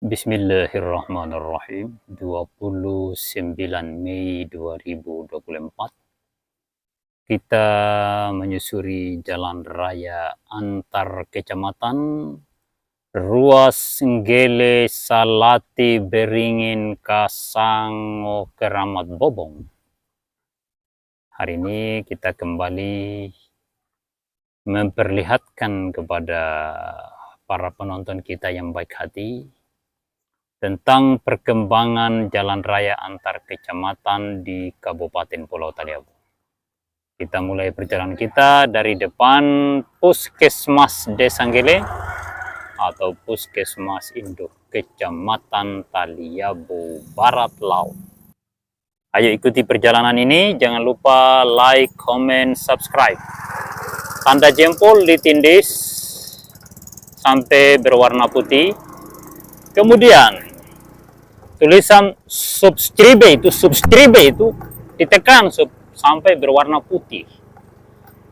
Bismillahirrahmanirrahim. 29 Mei 2024 kita menyusuri jalan raya antar kecamatan Ruas Senggele, Salati, Beringin, Kasango, Keramat Bobong. Hari ini kita kembali memperlihatkan kepada para penonton kita yang baik hati tentang perkembangan jalan raya antar kecamatan di Kabupaten Pulau Taliabu. Kita mulai perjalanan kita dari depan Puskesmas Desa Senggele atau Puskesmas Induk Kecamatan Taliabu Barat Laut. Ayo ikuti perjalanan ini, jangan lupa like, comment, subscribe. Tanda jempol ditindis sampai berwarna putih. Kemudian tulisan subscribe itu ditekan sampai berwarna putih.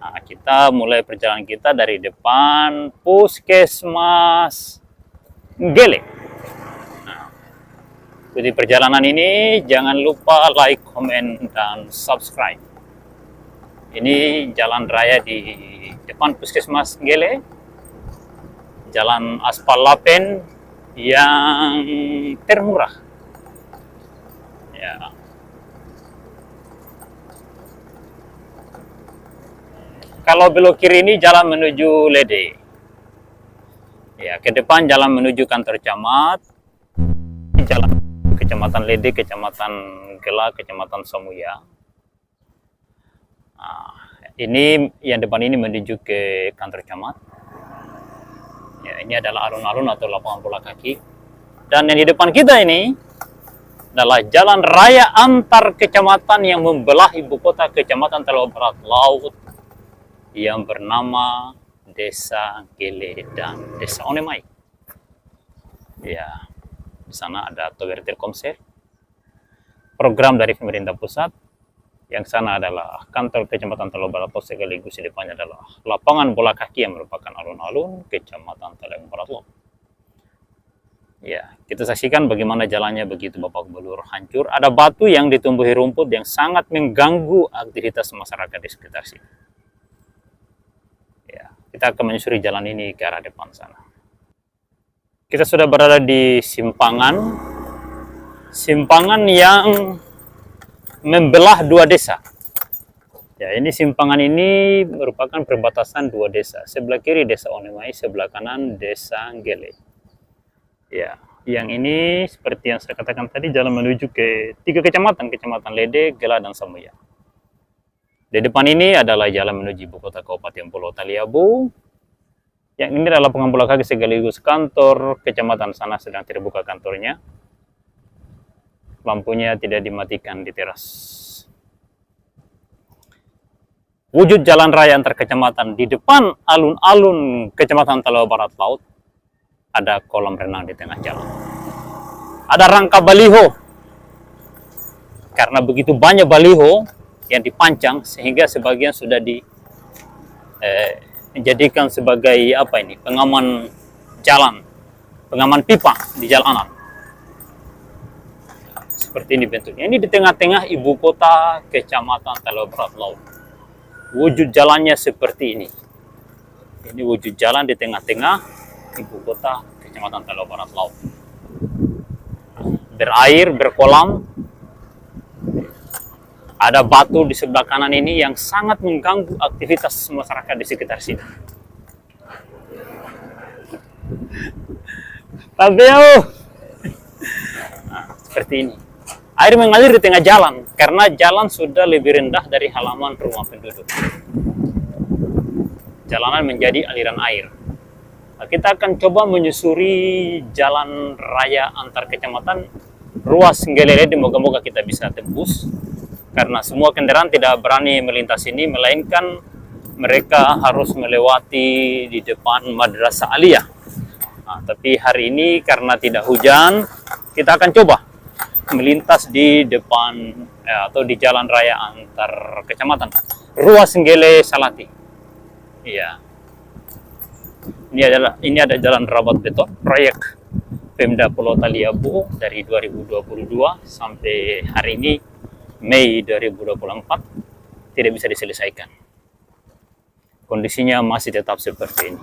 Nah, kita mulai perjalanan kita dari depan Puskesmas Senggele. Nah, ikuti perjalanan ini, jangan lupa like, comment, dan subscribe. Ini jalan raya di depan Puskesmas Senggele, jalan aspal lapen yang termurah. Ya. Kalau belok kiri ini jalan menuju Lede. Ya, ke depan jalan menuju kantor camat. Jalan Kecamatan Lede, Kecamatan Gela, Kecamatan Samuya. Nah, ini yang depan ini menuju ke kantor camat. Ya, ini adalah alun-alun atau lapangan bola kaki. Dan yang di depan kita ini adalah jalan raya antar kecamatan yang membelah ibu kota Kecamatan Taliabu Barat Laut yang bernama Desa Gele dan Desa Onemai. Ya, di sana ada tower Telkomsel, program dari pemerintah pusat. Yang sana adalah kantor Kecamatan Taliabu Barat Laut, sekaligus di depannya adalah lapangan bola kaki yang merupakan alun-alun Kecamatan Taliabu Barat Laut. Ya, kita saksikan bagaimana jalannya begitu babak belur, hancur. Ada batu yang ditumbuhi rumput yang sangat mengganggu aktivitas masyarakat di sekitar sini. Ya, kita akan menyusuri jalan ini ke arah depan sana. Kita sudah berada di simpangan yang membelah dua desa. Ya, ini simpangan ini merupakan perbatasan dua desa. Sebelah kiri Desa Onemai, sebelah kanan Desa Senggele. Ya, yang ini seperti yang saya katakan tadi, jalan menuju ke 3 kecamatan, Kecamatan Lede, Gela, dan Samuya. Di depan ini adalah jalan menuju ibu kota Kabupaten Pulau Taliabu. Yang ini adalah lapangan bola kaki sekaligus kantor kecamatan sana sedang terbuka kantornya. Lampunya tidak dimatikan di teras. Wujud jalan raya antar kecamatan di depan alun-alun Kecamatan Taliabu Barat Laut. Ada kolam renang di tengah jalan. Ada rangka baliho. Karena begitu banyak baliho yang dipancang sehingga sebagian sudah dijadikan sebagai pengaman jalan, pengaman pipa di jalanan. Seperti ini bentuknya. Ini di tengah-tengah ibu kota Kecamatan Taliabu Barat Laut. Wujud jalannya seperti ini. Ini wujud jalan di tengah-tengah ibu kota Kecamatan Taliabu Barat Laut. Berair, berkolam. Ada batu di sebelah kanan ini yang sangat mengganggu aktivitas masyarakat di sekitar sini. Nah, seperti ini. Air mengalir di tengah jalan karena jalan sudah lebih rendah dari halaman rumah penduduk. Jalanan menjadi aliran air. Nah, kita akan coba menyusuri jalan raya antar kecamatan Ruas Senggele. Moga-moga kita bisa tembus karena semua kendaraan tidak berani melintas ini, melainkan mereka harus melewati di depan Madrasah Aliyah. Nah, tapi hari ini karena tidak hujan, kita akan coba melintas di depan atau di jalan raya antar kecamatan Ruas Senggele Salati. Iya. Ini ada jalan rabat beton, proyek Pemda Pulau Taliabu dari 2022 sampai hari ini Mei 2024 tidak bisa diselesaikan. Kondisinya masih tetap seperti ini.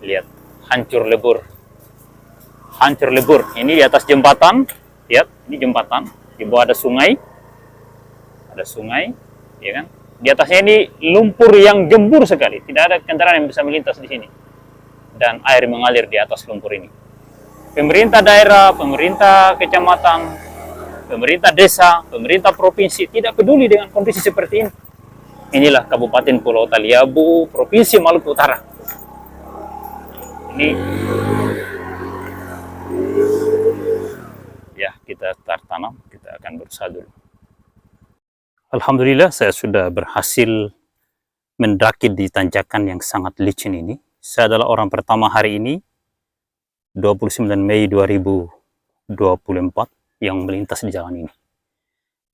Lihat, hancur lebur. Hancur lebur. Ini di atas jembatan. Lihat, ini jembatan. Di bawah ada sungai. Ada sungai, ya kan? Di atasnya ini lumpur yang gembur sekali. Tidak ada kendaraan yang bisa melintas di sini. Dan air mengalir di atas lumpur ini. Pemerintah daerah, pemerintah kecamatan, pemerintah desa, pemerintah provinsi tidak peduli dengan kondisi seperti ini. Inilah Kabupaten Pulau Taliabu, Provinsi Maluku Utara. Ini ya, kita tanam, kita akan berusaha dulu. Alhamdulillah saya sudah berhasil mendaki di tanjakan yang sangat licin ini. Saya adalah orang pertama hari ini 29 Mei 2024 yang melintas di jalan ini.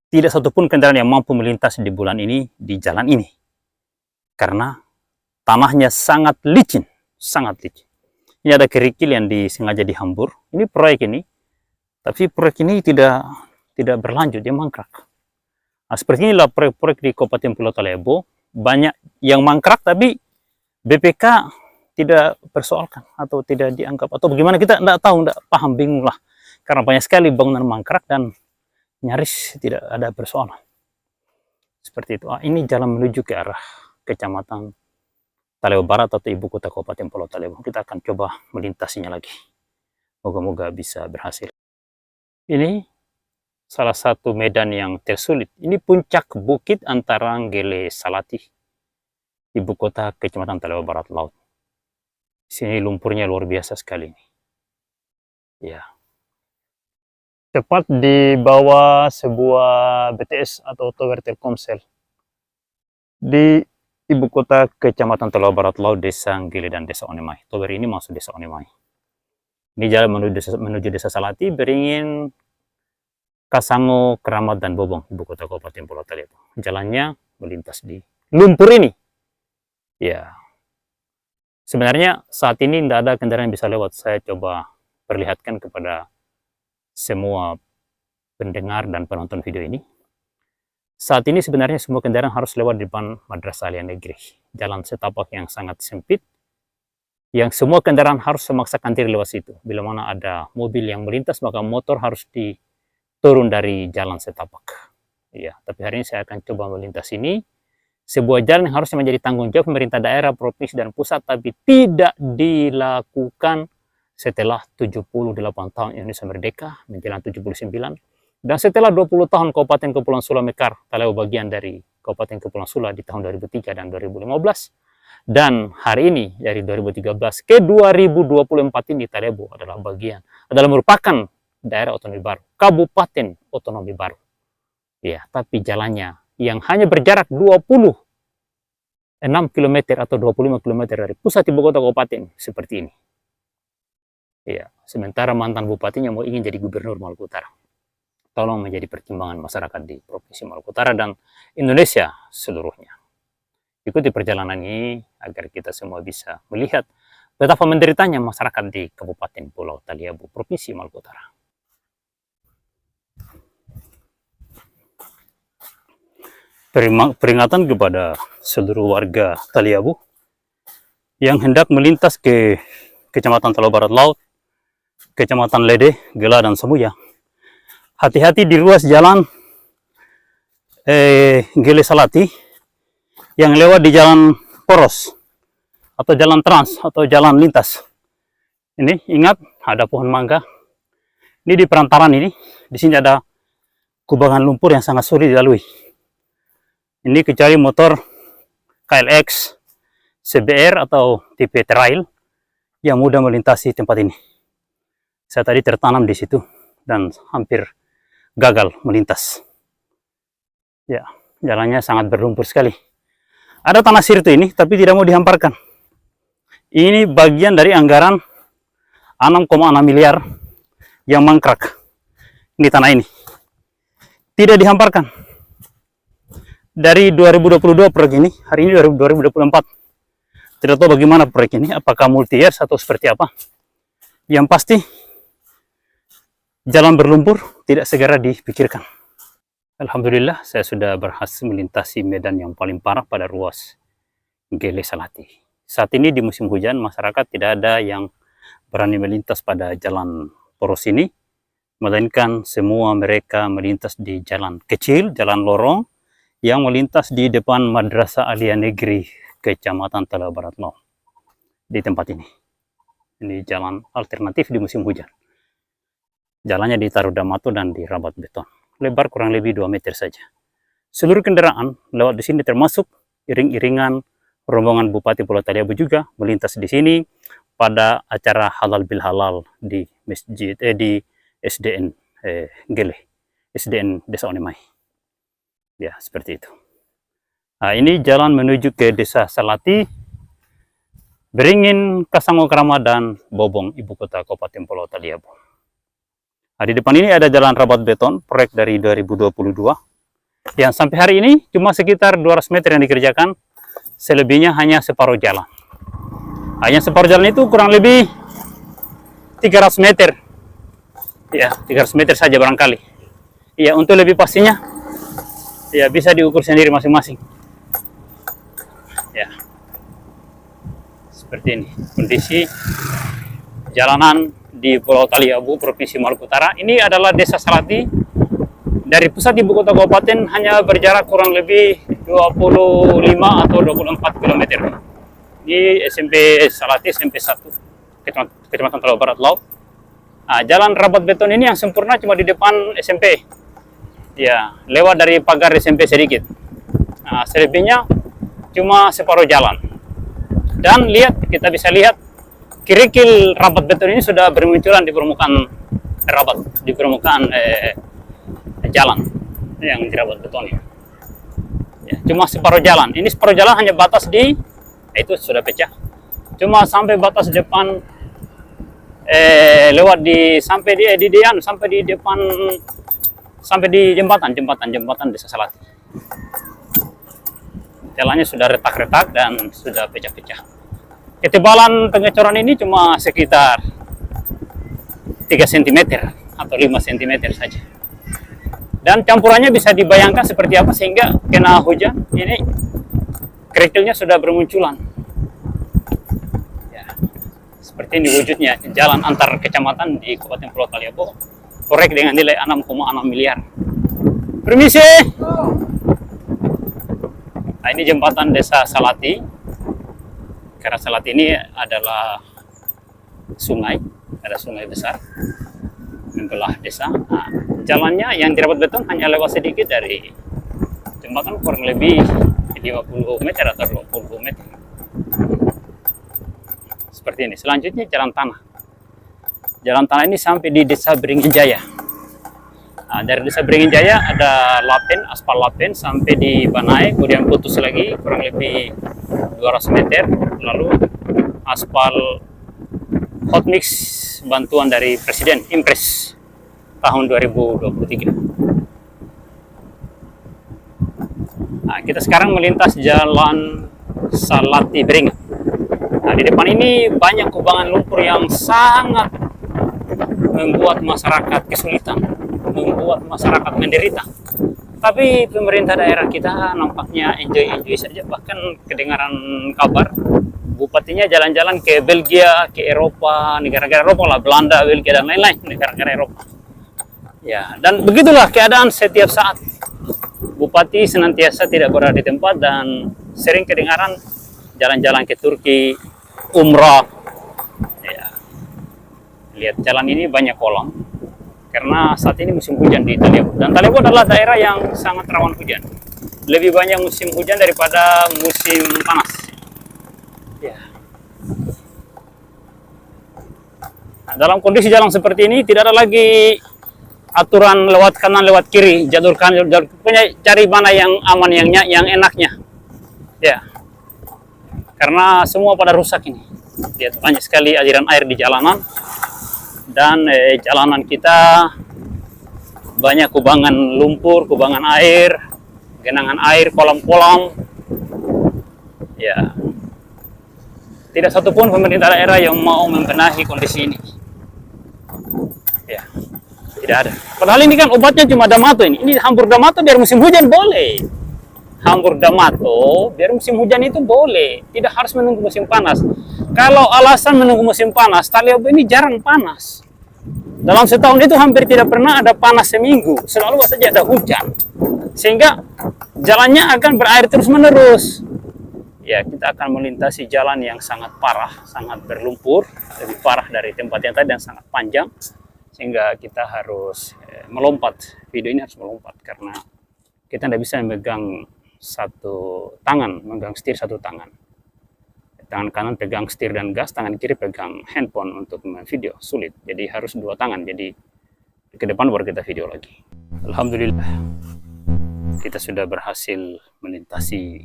Tidak satupun kendaraan yang mampu melintas di bulan ini di jalan ini. Karena tanahnya sangat licin, sangat licin. Ini ada kerikil yang disengaja dihambur. Ini proyek ini. Tapi proyek ini tidak berlanjut, dia mangkrak. Nah, seperti inilah proyek-proyek di Kabupaten Pulau Taliabu. Banyak yang mangkrak tapi BPK tidak persoalkan atau tidak dianggap. Atau bagaimana kita tidak tahu, tidak paham, bingung lah. Karena banyak sekali bangunan mangkrak dan nyaris tidak ada persoalan. Seperti itu. Ini jalan menuju ke arah Kecamatan Taliabu Barat atau Ibu Kota Kabupaten Pulau Taliabu. Kita akan coba melintasinya lagi. Moga-moga bisa berhasil. Ini salah satu medan yang tersulit. Ini puncak bukit antara Gele Salati, Ibu Kota Kecamatan Taliabu Barat Laut. Sini lumpurnya luar biasa sekali. Ya. Tepat di bawah sebuah BTS atau tower Telkomsel di Ibu Kota Kecamatan Taliabu Barat Laut, Desa Gele dan Desa Onemai. Tower ini masuk Desa Onemai. Ini jalan menuju Desa Salati, Beringin, Kasango, Keramat, dan Bobong, Ibu Kota Kabupaten Pulau Taliabu. Jalannya melintas di lumpur ini. Ya, sebenarnya saat ini tidak ada kendaraan yang bisa lewat. Saya coba perlihatkan kepada semua pendengar dan penonton video ini. Saat ini sebenarnya semua kendaraan harus lewat di depan Madrasah Aliyah Negeri. Jalan setapak yang sangat sempit, yang semua kendaraan harus memaksakan diri lewat situ. Bila mana ada mobil yang melintas, maka motor harus turun dari jalan setapak. Ya, tapi hari ini saya akan coba melintas ini. Sebuah jalan yang harusnya menjadi tanggung jawab pemerintah daerah, provinsi, dan pusat, tapi tidak dilakukan setelah 78 tahun Indonesia merdeka, menjelang 79. Dan setelah 20 tahun Kabupaten Kepulauan Sula mekar, Taliabu bagian dari Kabupaten Kepulauan Sula di tahun 2003 dan 2015. Dan hari ini dari 2013 ke 2024 ini Taliabu adalah merupakan daerah otonomi baru, kabupaten otonomi baru. Ya, tapi jalannya yang hanya berjarak 26 km atau 25 km dari pusat ibu kota kabupaten seperti ini. Ya, sementara mantan bupatinya mau ingin jadi gubernur Maluku Utara. Tolong menjadi pertimbangan masyarakat di Provinsi Maluku Utara dan Indonesia seluruhnya. Ikuti perjalanan ini agar kita semua bisa melihat betapa menderitanya masyarakat di Kabupaten Pulau Taliabu, Provinsi Maluku Utara. Peringatan kepada seluruh warga Taliabu yang hendak melintas ke Kecamatan Taliabu Barat Laut, Kecamatan Lede, Gela, dan Semuya. Hati-hati di ruas jalan Gele Salati yang lewat di jalan poros atau jalan trans atau jalan lintas. Ini ingat ada pohon mangga. Ini di perantaran ini, di sini ada kubangan lumpur yang sangat sulit dilalui. Ini kecuali motor KLX, CBR atau tipe trail yang mudah melintasi tempat ini. Saya tadi tertanam di situ dan hampir gagal melintas. Ya, jalannya sangat berlumpur sekali. Ada tanah sirtu ini, tapi tidak mau dihamparkan. Ini bagian dari anggaran 6,6 miliar yang mangkrak. Ini tanah ini. Tidak dihamparkan. Dari 2022 proyek ini, hari ini 2024. Tidak tahu bagaimana proyek ini, apakah multi-years atau seperti apa. Yang pasti, jalan berlumpur tidak segera dipikirkan. Alhamdulillah, saya sudah berhasil melintasi medan yang paling parah pada ruas Gele Salati. Saat ini di musim hujan, masyarakat tidak ada yang berani melintas pada jalan poros ini, melainkan semua mereka melintas di jalan kecil, jalan lorong, yang melintas di depan Madrasah Aliyah Negeri Kecamatan Talaga Barat Laut. Di tempat ini. Ini jalan alternatif di musim hujan. Jalannya ditaruh damato dan dirabat beton. Lebar kurang lebih 2 meter saja. Seluruh kendaraan lewat di sini termasuk iring-iringan rombongan Bupati Pulau Taliabu juga melintas di sini pada acara halal bil halal di masjid di SDN Gele, SDN Desa Onemai. Ya, seperti itu. Nah, ini jalan menuju ke Desa Salati, Beringin, Kasangokrama, dan Bobong, ibu kota Kabupaten Pulau Taliabu. Nah, di depan ini ada jalan rabat beton, proyek dari 2022, yang sampai hari ini cuma sekitar 200 meter yang dikerjakan, selebihnya hanya separuh jalan. Hanya separuh jalan itu kurang lebih 300 meter. Ya, 300 meter saja barangkali. Ya, untuk lebih pastinya, ya bisa diukur sendiri masing-masing. Ya. Seperti ini kondisi jalanan di Pulau Taliabu, Provinsi Maluku Utara. Ini adalah Desa Salati. Dari pusat ibu kota kabupaten hanya berjarak kurang lebih 25 atau 24 km. Ini SMP Salati, SMP 1, Kecamatan Talaga Barat Laut. Nah, jalan rabat beton ini yang sempurna cuma di depan SMP. Ya, lewat dari pagar SMP sedikit. Nah, selebihnya cuma separuh jalan. Dan lihat, kita bisa lihat kerikil rabat beton ini sudah bermunculan di permukaan rabat, di permukaan jalan yang dirabat betonnya. Ya, cuma separuh jalan. Ini separuh jalan hanya batas di, itu sudah pecah. Cuma sampai batas depan, lewat di sampai di depan, sampai di jembatan Desa Salati. Jalannya sudah retak-retak dan sudah pecah-pecah. Ketebalan pengecoran ini cuma sekitar 3 cm atau 5 cm saja. Dan campurannya bisa dibayangkan seperti apa sehingga kena hujan, ini kerikilnya sudah bermunculan. Ya, seperti ini wujudnya jalan antar kecamatan di Kabupaten Pulau Taliabu. Proyek dengan nilai 6,6 miliar. Permisi. Nah, ini jembatan Desa Salati. Karena Salati ini adalah sungai, ada sungai besar membelah desa. Nah, jalannya yang dirabat beton hanya lewat sedikit dari jembatan, kurang lebih 50 meter atau 20 meter. Seperti ini. Selanjutnya jalan tanah. Jalan tanah ini sampai di Desa Beringin Jaya. Nah, dari Desa Beringin Jaya ada lapen, aspal lapen sampai di Banai, kemudian putus lagi kurang lebih 200 meter, lalu aspal hot mix bantuan dari Presiden Impres tahun 2023. Nah, kita sekarang melintas jalan Salati Beringin. Nah, di depan ini banyak kubangan lumpur yang sangat membuat masyarakat kesulitan, membuat masyarakat menderita. Tapi pemerintah daerah kita nampaknya enjoy saja. Bahkan kedengaran kabar bupatinya jalan-jalan ke Belgia, ke Eropa, negara-negara Eropa lah, Belanda, Belgia, dan lain-lain negara-negara Eropa. Ya, dan begitulah keadaan setiap saat. Bupati senantiasa tidak berada di tempat dan sering kedengaran jalan-jalan ke Turki, umrah. Ya. Lihat jalan ini banyak kolam. Karena saat ini musim hujan di Taliabu. Dan Taliabu adalah daerah yang sangat rawan hujan. Lebih banyak musim hujan daripada musim panas. Ya. Nah, dalam kondisi jalan seperti ini tidak ada lagi aturan lewat kanan, lewat kiri, jalur kanan, jalur punya cari mana yang aman, yang enaknya. Ya. Karena semua pada rusak ini. Lihat banyak sekali aliran air di jalanan. Dan jalanan kita banyak kubangan lumpur, kubangan air, genangan air, kolam-kolam. Ya, tidak satupun pemerintah daerah yang mau membenahi kondisi ini. Tidak ada. Padahal ini kan obatnya cuma Damato ini. Ini hambur Damato biar musim hujan boleh. Hambur Damato biar musim hujan itu boleh. Tidak harus menunggu musim panas. Kalau alasan menunggu musim panas, Taliabu ini jarang panas. Dalam setahun itu hampir tidak pernah ada panas seminggu. Selalu saja ada hujan. Sehingga jalannya akan berair terus-menerus. Ya, kita akan melintasi jalan yang sangat parah, sangat berlumpur, lebih parah dari tempat yang tadi dan sangat panjang. Sehingga kita harus melompat. Video ini harus melompat karena kita tidak bisa memegang satu tangan, memegang setir satu tangan. Tangan kanan pegang setir dan gas, tangan kiri pegang handphone untuk video, sulit. Jadi harus dua tangan. Jadi ke depan baru kita video lagi. Alhamdulillah, kita sudah berhasil melintasi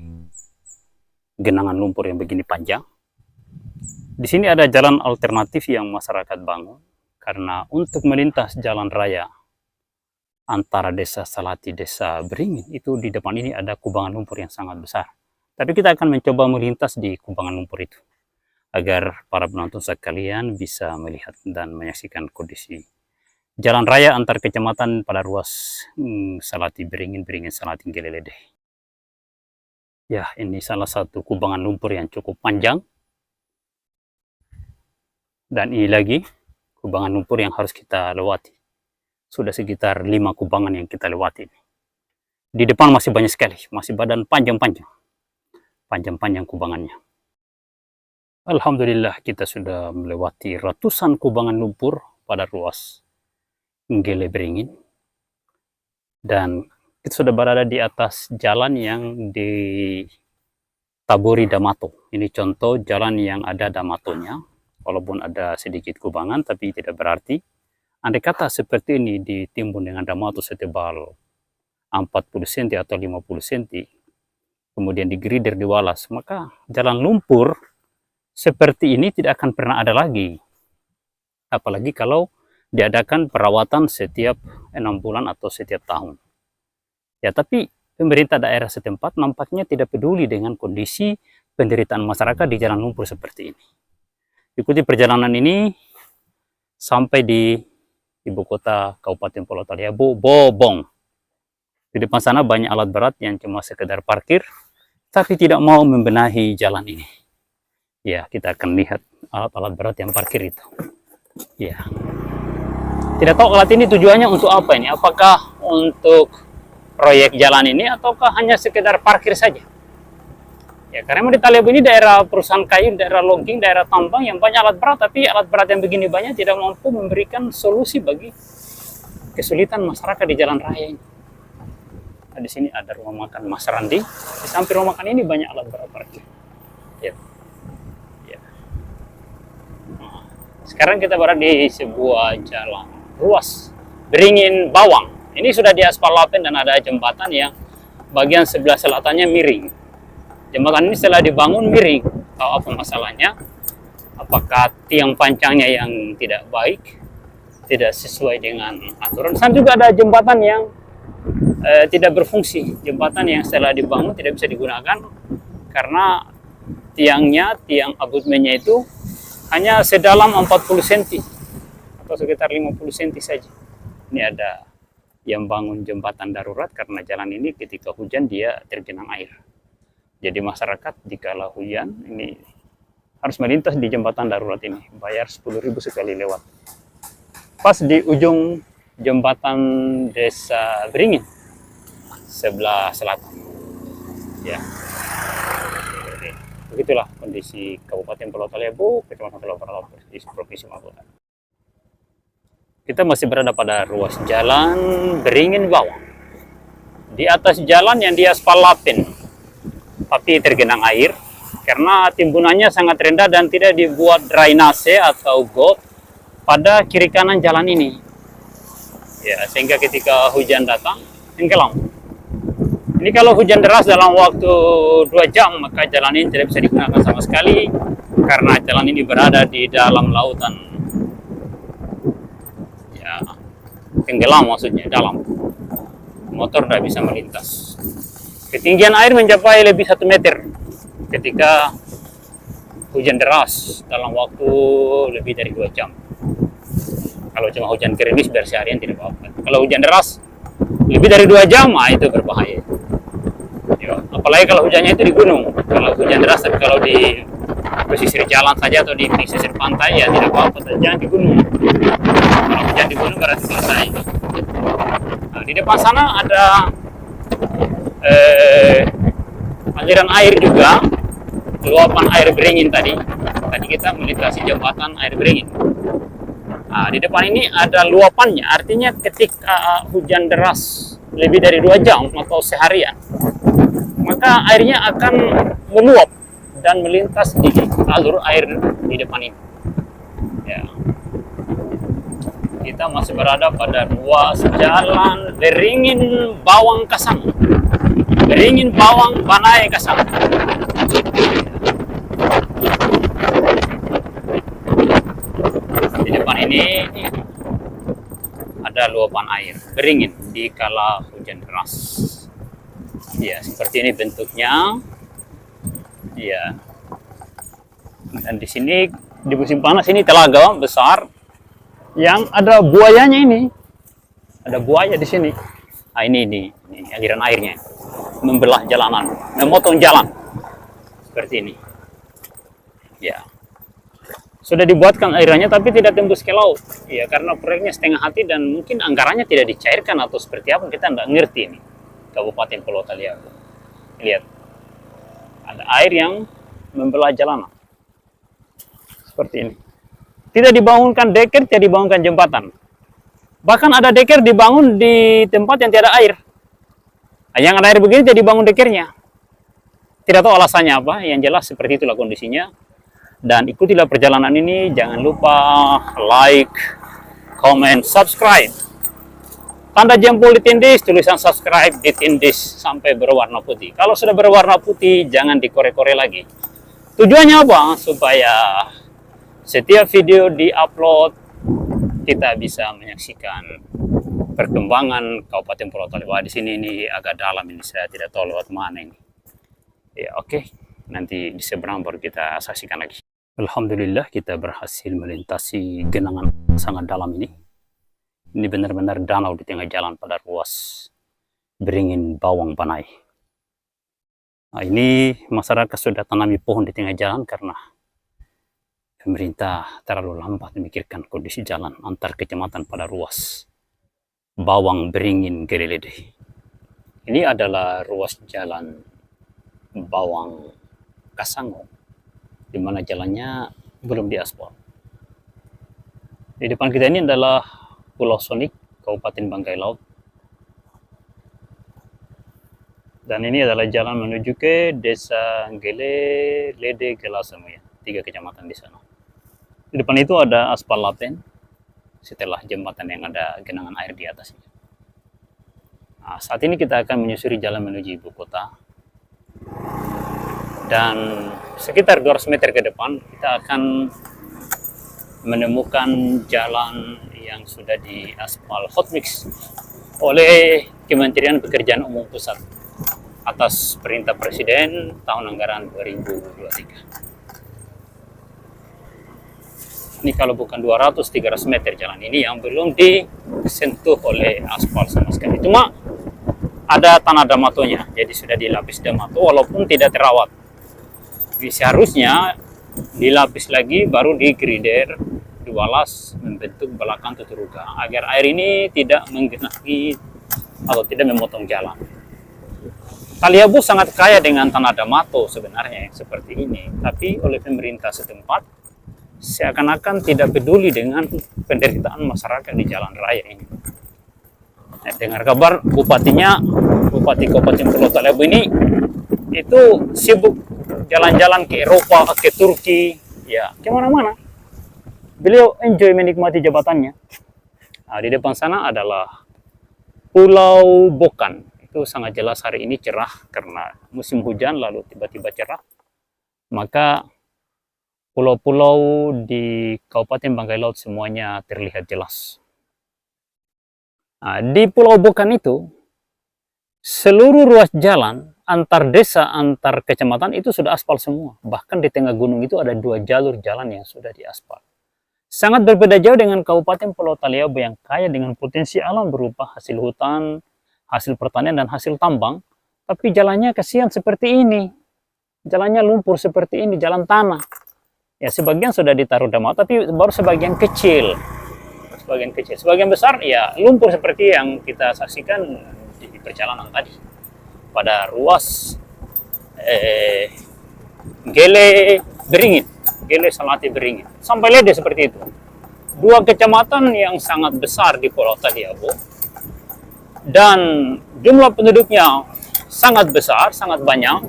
genangan lumpur yang begini panjang. Di sini ada jalan alternatif yang masyarakat bangun karena untuk melintas jalan raya antara desa Salati, desa Beringin, itu di depan ini ada kubangan lumpur yang sangat besar. Tapi kita akan mencoba melintas di kubangan lumpur itu agar para penonton sekalian bisa melihat dan menyaksikan kondisi jalan raya antar kecamatan pada ruas Salati Beringin, Beringin Salati Gelelede. Ya, ini salah satu kubangan lumpur yang cukup panjang. Dan ini lagi kubangan lumpur yang harus kita lewati. Sudah sekitar 5 kubangan yang kita lewati. Di depan masih banyak sekali, masih badan panjang-panjang. Panjang-panjang kubangannya. Alhamdulillah kita sudah melewati ratusan kubangan lumpur pada ruas Gele Beringin. Dan kita sudah berada di atas jalan yang ditaburi Damato. Ini contoh jalan yang ada Damatonya. Walaupun ada sedikit kubangan, tapi tidak berarti. Andai kata seperti ini ditimbun dengan Damato setebal 40 cm atau 50 cm, kemudian digrider, diwalas, maka jalan lumpur seperti ini tidak akan pernah ada lagi. Apalagi kalau diadakan perawatan setiap 6 bulan atau setiap tahun. Ya, tapi pemerintah daerah setempat nampaknya tidak peduli dengan kondisi penderitaan masyarakat di jalan lumpur seperti ini. Ikuti perjalanan ini sampai di ibu kota Kabupaten Pulau Taliabu, Bobong. Di depan sana banyak alat berat yang cuma sekedar parkir, tapi tidak mau membenahi jalan ini. Ya, kita akan lihat alat-alat berat yang parkir itu. Ya. Tidak tahu alat ini tujuannya untuk apa ini? Apakah untuk proyek jalan ini ataukah hanya sekedar parkir saja? Ya, karena di Taliabu ini daerah perusahaan kayu, daerah logging, daerah tambang yang banyak alat berat, tapi alat berat yang begini banyak tidak mampu memberikan solusi bagi kesulitan masyarakat di jalan raya ini. Nah, di sini ada rumah makan Mas Randi. Di samping rumah makan ini banyak alat berat parkir. Ya. Ya. Nah, sekarang kita berada di sebuah jalan ruas Beringin Bawang. Ini sudah diaspal lapen dan ada jembatan yang bagian sebelah selatannya miring. Jembatan ini setelah dibangun miring. Tahu apa masalahnya? Apakah tiang pancangnya yang tidak baik, tidak sesuai dengan aturan? Dan juga ada jembatan yang tidak berfungsi. Jembatan yang setelah dibangun tidak bisa digunakan karena tiang abutmennya itu hanya sedalam 40 cm atau sekitar 50 cm saja. Ini ada yang bangun jembatan darurat karena jalan ini ketika hujan dia tergenang air. Jadi masyarakat dikala hujan ini harus melintas di jembatan darurat ini, bayar 10.000 sekali lewat. Pas di ujung jembatan desa Beringin sebelah selatan. Ya. Jadi, begitulah kondisi Kabupaten Pulau Taliabu, Kecamatan Pulau Taliabu di Provinsi Maluku. Kita masih berada pada ruas jalan Beringin Bawang. Di atas jalan yang diaspal lapen, tapi tergenang air karena timbunannya sangat rendah dan tidak dibuat drainase atau got pada kiri kanan jalan ini. Ya, sehingga ketika hujan datang, tenggelam. Ini kalau hujan deras dalam waktu 2 jam, maka jalan ini tidak bisa digunakan sama sekali karena jalan ini berada di dalam lautan. Tenggelam maksudnya, dalam. Motor tidak bisa melintas. Ketinggian air mencapai lebih 1 meter ketika hujan deras dalam waktu lebih dari 2 jam. Kalau cuma hujan gerimis biar seharian tidak apa-apa. Kalau hujan deras lebih dari 2 jam, itu berbahaya. Ya, apalagi kalau hujannya itu di gunung. Kalau hujan deras, tapi kalau di pesisir jalan saja atau di pesisir pantai ya tidak apa-apa, jangan di gunung. Kalau hujan di gunung berarti selesai. Nah, di depan sana ada aliran air juga, luapan air beringin tadi. Tadi kita melintasi jembatan air beringin. Nah, di depan ini ada luapannya, artinya ketika hujan deras lebih dari 2 jam atau seharian, maka airnya akan meluap dan melintas di alur air di depan ini. Ya. Kita masih berada pada ruas jalan Beringin Bawang Kasang. Beringin Bawang Banai Kasang. Di depan ini ada luapan air beringin di kala hujan deras. Ya, seperti ini bentuknya. Ya. Dan di sini di musim panas ini telaga besar yang ada buayanya ini. Ada buaya di sini. Nah, ini aliran airnya membelah jalanan, memotong jalan. Seperti ini. Ya. Sudah dibuatkan alirannya tapi tidak tembus ke laut. Ya, karena proyeknya setengah hati dan mungkin anggarannya tidak dicairkan atau seperti apa, kita tidak ngerti ini. Kabupaten Pulau Taliabu. Lihat. Ada air yang membelah jalanan. Seperti ini. Tidak dibangunkan deker, tidak dibangunkan jembatan. Bahkan ada deker dibangun di tempat yang tidak ada air. Yang ada air begini tidak dibangun dekernya. Tidak tahu alasannya apa, yang jelas seperti itulah kondisinya. Dan ikutilah perjalanan ini, jangan lupa like, comment, subscribe. Tanda jempol ditindis, tulisan subscribe ditindis sampai berwarna putih. Kalau sudah berwarna putih, jangan dikorek-korek lagi. Tujuannya apa? Supaya setiap video di-upload, kita bisa menyaksikan perkembangan Kabupaten Pulau Taliabu. Di sini ini agak dalam ini, saya tidak tahu lewat mana ini. Ya, oke. Nanti di seberang baru kita saksikan lagi. Alhamdulillah kita berhasil melintasi genangan sangat dalam ini. Ini benar-benar danau di tengah jalan pada ruas Beringin Bawang Banai. Nah, ini masyarakat sudah tanami pohon di tengah jalan karena pemerintah terlalu lambat memikirkan kondisi jalan antar kecamatan pada ruas Bawang Beringin Gelelede. Ini adalah ruas jalan Bawang Kasango, di mana jalannya belum diaspal. Di depan kita ini adalah Pulau Sonik, Kabupaten Bangkai Laut. Dan ini adalah jalan menuju ke Desa Gelelede Gelasemuya, 3 kecamatan di sana. Di depan itu ada aspal laten, setelah jembatan yang ada genangan air di atasnya. Nah, saat ini kita akan menyusuri jalan menuju ibu kota. Dan sekitar 200 meter ke depan kita akan menemukan jalan yang sudah diaspal hotmix oleh Kementerian Pekerjaan Umum Pusat atas perintah Presiden tahun anggaran 2023. Ini kalau bukan 200-300 meter jalan ini yang belum disentuh oleh aspal sama sekali. Cuma ada tanah damatonya, jadi sudah dilapis damato walaupun tidak terawat. Seharusnya dilapis lagi baru digrider, diwalas membentuk belakang tuturuga agar air ini tidak menggenangi atau tidak memotong jalan. Taliabu sangat kaya dengan tanah damato sebenarnya yang seperti ini, tapi oleh pemerintah setempat seakan-akan tidak peduli dengan penderitaan masyarakat di jalan raya ini. Nah, dengar kabar bupatinya, Bupati Kabupaten Pulau Taliabu ini itu sibuk jalan-jalan ke Eropa, ke Turki, ya kemana-mana. Beliau enjoy menikmati jabatannya. Nah, di depan sana adalah Pulau Bokan. Itu sangat jelas hari ini cerah karena musim hujan lalu tiba-tiba cerah. Maka pulau-pulau di Kabupaten Bangkai Laut semuanya terlihat jelas. Nah, di Pulau Bokan itu seluruh ruas jalan antar desa, antar kecamatan itu sudah aspal semua. Bahkan di tengah gunung itu ada 2 jalur jalan yang sudah diaspal. Sangat berbeda jauh dengan Kabupaten Pulau Taliabu yang kaya dengan potensi alam berupa hasil hutan, hasil pertanian, dan hasil tambang. Tapi jalannya kasihan seperti ini. Jalannya lumpur seperti ini, jalan tanah. Ya, sebagian sudah ditaruh damau, tapi baru sebagian kecil. Sebagian besar ya lumpur seperti yang kita saksikan di perjalanan tadi. Pada ruas Gele Beringin, Gele Salati Beringin, sampai Lede seperti itu. Dua kecamatan yang sangat besar di Pulau Taliabu, dan jumlah penduduknya sangat besar, sangat banyak.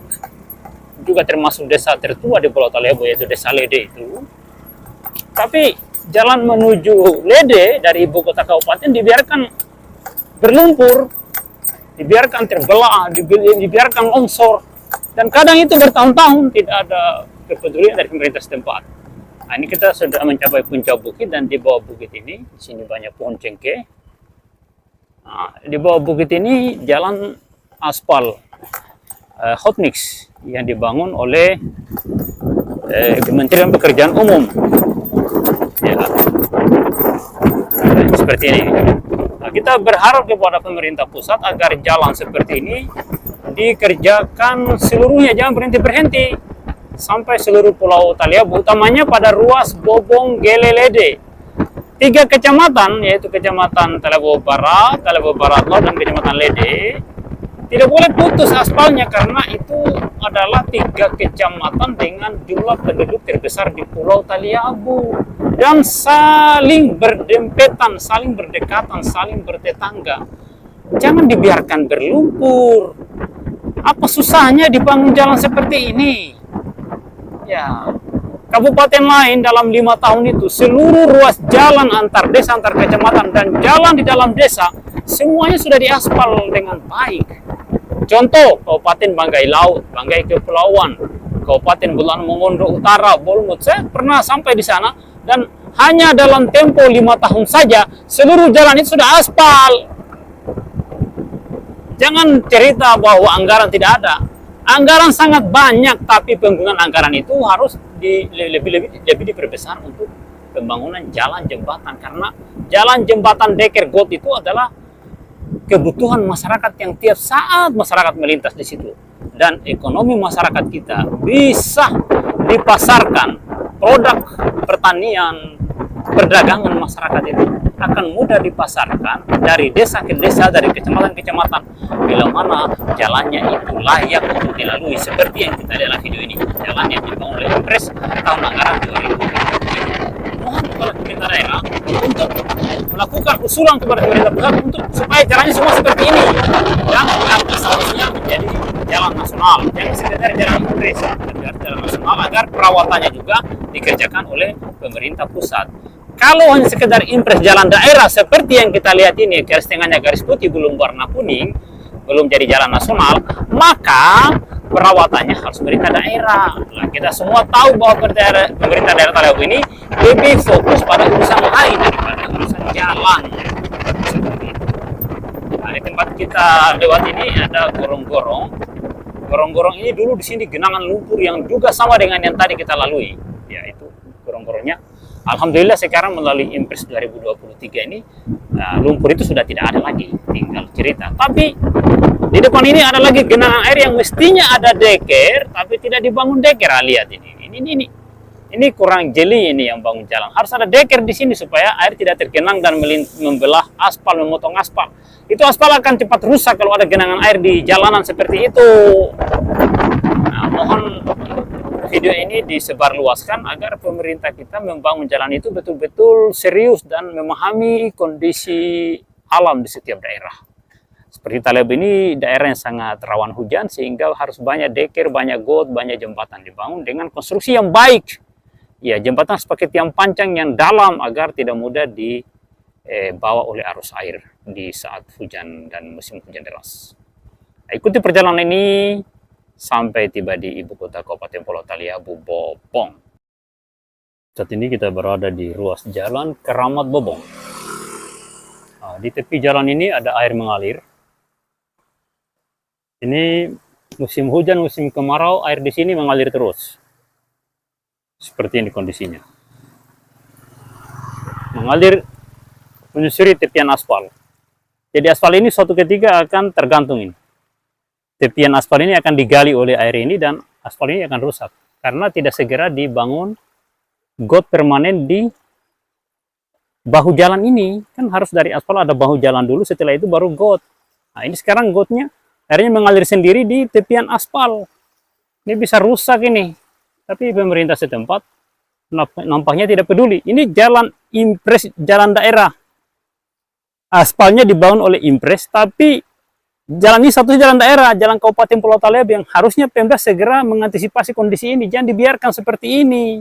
Juga termasuk desa tertua di Pulau Taliabu, yaitu Desa Lede itu. Tapi jalan menuju Lede dari ibu kota kabupaten dibiarkan berlumpur, dibiarkan terbelah, dibiarkan longsor, dan kadang itu bertahun-tahun tidak ada kepedulian dari pemerintah setempat. Nah, ini kita sudah mencapai puncak bukit, dan di bawah bukit ini, di sini banyak pohon cengkeh. Nah, di bawah bukit ini jalan aspal hot mix yang dibangun oleh Kementerian Pekerjaan Umum. Ya, seperti ini. Nah, kita berharap kepada pemerintah pusat agar jalan seperti ini dikerjakan seluruhnya, jangan berhenti-berhenti sampai seluruh Pulau Taliabu, utamanya pada ruas Bobong, Gele, Lede. 3 kecamatan, yaitu Kecamatan Taliabu Barat, Taliabu Barat Laut, dan Kecamatan Lede, tidak boleh putus aspalnya karena itu adalah 3 kecamatan dengan jumlah penduduk terbesar di Pulau Taliabu dan saling berdempetan, saling berdekatan, saling bertetangga. Jangan dibiarkan berlumpur. Apa susahnya dibangun jalan seperti ini? Ya, kabupaten lain dalam 5 tahun itu seluruh ruas jalan antar desa, antar kecamatan, dan jalan di dalam desa semuanya sudah diaspal dengan baik. Contoh, Kabupaten Banggai Laut, Banggai Kepulauan, Kabupaten Bulan Mongondo Utara, Bolmut. Saya pernah sampai di sana, dan hanya dalam tempo 5 tahun saja seluruh jalan itu sudah aspal. Jangan cerita bahwa anggaran tidak ada. Anggaran sangat banyak, tapi penggunaan anggaran itu harus lebih diperbesar untuk pembangunan jalan jembatan, karena jalan jembatan Deker Got itu adalah kebutuhan masyarakat yang tiap saat masyarakat melintas di situ, dan ekonomi masyarakat kita bisa dipasarkan. Produk pertanian, perdagangan masyarakat itu akan mudah dipasarkan dari desa ke desa, dari kecamatan ke kecamatan, bila mana jalannya itu layak untuk dilalui, seperti yang kita lihat video ini, jalan yang dibangun oleh Impres tahun anggaran 2020. Mohon kepada pemerintah daerah untuk melakukan usulan kepada pemerintah pusat untuk supaya jalannya semua seperti ini, dan seharusnya menjadi jalan nasional, jangan sekedar jalan Impres, jalan nasional, agar perawatannya juga dikerjakan oleh pemerintah pusat. Kalau hanya sekedar impres jalan daerah seperti yang kita lihat ini, garis tengahnya garis putih belum warna kuning, belum jadi jalan nasional, maka perawatannya harus pemerintah daerah. Nah, kita semua tahu bahwa pemerintah daerah Taliabu ini lebih fokus pada urusan lain daripada urusan jalan. Seperti itu. Nah, di tempat kita lewat ini ada gorong-gorong. Gorong-gorong ini dulu di sini genangan lumpur yang juga sama dengan yang tadi kita lalui. Ya, itu gorong-gorongnya. Alhamdulillah sekarang melalui Impres 2023 ini lumpur itu sudah tidak ada lagi, tinggal cerita. Tapi di depan ini ada lagi genangan air yang mestinya ada deker, tapi tidak dibangun deker. Lihat ini kurang jeli ini yang bangun jalan. Harus ada deker di sini supaya air tidak tergenang dan membelah aspal, memotong aspal. Itu aspal akan cepat rusak kalau ada genangan air di jalanan seperti itu. Nah, mohon video ini disebarluaskan agar pemerintah kita membangun jalan itu betul-betul serius dan memahami kondisi alam di setiap daerah. Seperti Taliabu ini daerah yang sangat rawan hujan, sehingga harus banyak deker, banyak got, banyak jembatan dibangun dengan konstruksi yang baik. Ya, jembatan harus pakai tiang panjang yang dalam agar tidak mudah dibawa oleh arus air di saat hujan dan musim hujan deras. Ikuti perjalanan ini sampai tiba di ibu kota Kabupaten Pulau Taliabu, Bobong. Saat ini kita berada di ruas jalan Keramat Bobong. Nah, di tepi jalan ini ada air mengalir. Ini musim hujan, musim kemarau, air di sini mengalir terus. Seperti ini kondisinya. Nah, di tempat kita lewat ini ada gorong-gorong. Gorong-gorong ini dulu di sini genangan lumpur yang juga sama dengan yang tadi kita lalui. Ya, itu gorong-gorongnya. Alhamdulillah sekarang melalui Impres 2023 ini lumpur itu sudah tidak ada lagi, tinggal cerita. Tapi di depan ini ada mengalir menyusuri tepian aspal. Jadi aspal ini suatu ketika akan tergantung ini. Tepian aspal ini akan digali oleh air ini dan aspal ini akan rusak. Karena tidak segera dibangun got permanen di bahu jalan ini. Kan harus dari aspal ada bahu jalan dulu, setelah itu baru got. Nah ini sekarang gotnya airnya mengalir sendiri di tepian aspal. Ini bisa rusak ini. Tapi pemerintah setempat nampaknya tidak peduli. Ini jalan impres, jalan daerah. Aspalnya dibangun oleh impres, tapi jalan ini satu jalan daerah, jalan Kabupaten Pulau Taliabu yang harusnya Pemda segera mengantisipasi kondisi ini. Jangan dibiarkan seperti ini.